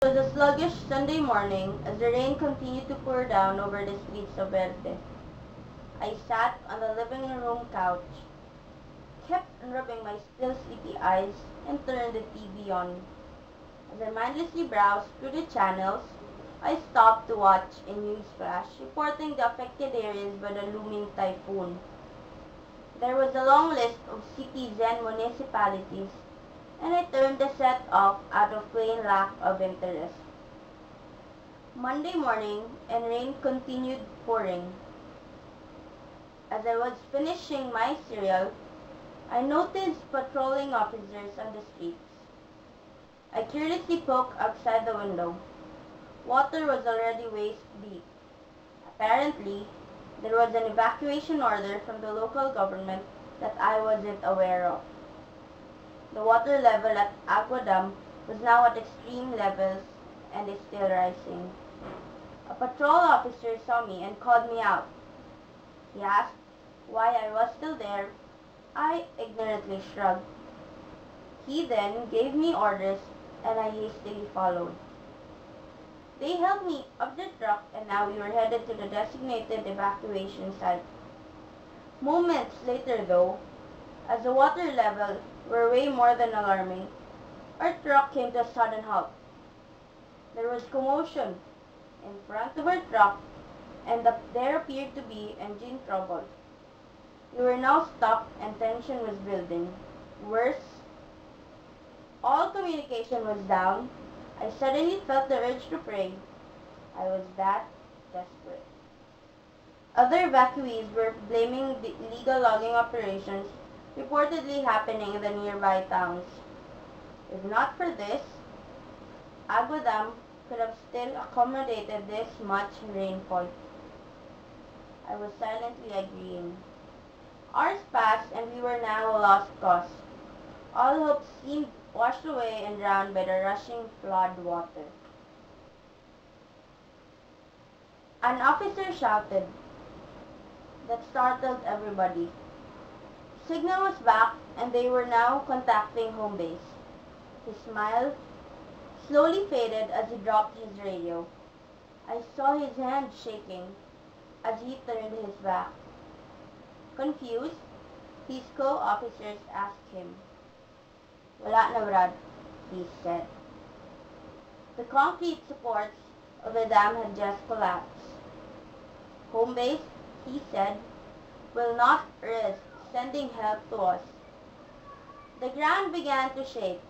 It was a sluggish Sunday morning as the rain continued to pour down over the streets of Verde. I sat on the living room couch, kept rubbing my still sleepy eyes, and turned the TV on. As I mindlessly browsed through the channels, I stopped to watch a news flash reporting the affected areas by the looming typhoon. There was a long list of cities and municipalities, and I turned the set off out of plain lack of interest. Monday morning, and rain continued pouring. As I was finishing my cereal, I noticed patrolling officers on the streets. I curiously poked outside the window. Water was already waist deep. Apparently, there was an evacuation order from the local government that I wasn't aware of. The water level at Agua Dam was now at extreme levels and is still rising. A patrol officer saw me and called me out. He asked why I was still there. I ignorantly shrugged. He then gave me orders and I hastily followed. They helped me up the truck and now we were headed to the designated evacuation site. Moments later though, as the water level were way more than alarming, our truck came to a sudden halt. There was commotion in front of our truck and there appeared to be engine trouble. We were now stuck and tension was building. Worse, all communication was down. I suddenly felt the urge to pray. I was that desperate. Other evacuees were blaming the illegal logging operations reportedly happening in the nearby towns. If not for this, Agua Dam could have still accommodated this much rainfall. I was silently agreeing. Hours passed and we were now a lost cause. All hope seemed washed away and drowned by the rushing flood water. An officer shouted. That startled everybody. Signal was back and they were now contacting home base. His smile slowly faded as he dropped his radio. I saw his hand shaking as he turned his back. Confused, his co-officers asked him. Wala na Brad, he said. The concrete supports of the dam had just collapsed. Home base, he said, will not risk sending help to us. The ground began to shake,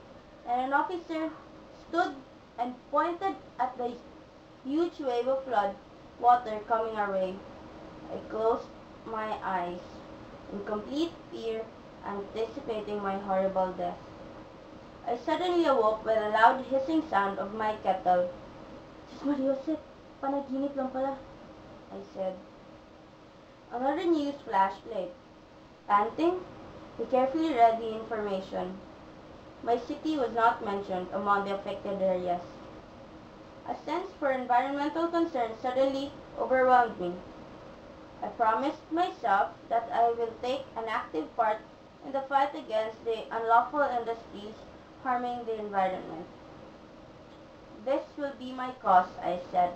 and an officer stood and pointed at the huge wave of flood water coming our way. I closed my eyes in complete fear, anticipating my horrible death. I suddenly awoke by the loud hissing sound of my kettle. Diyos Mariosep, panaginip lang pala, I said. Another news flash played. Panting, we carefully read the information. My city was not mentioned among the affected areas. A sense for environmental concern suddenly overwhelmed me. I promised myself that I will take an active part in the fight against the unlawful industries harming the environment. This will be my cause, I said.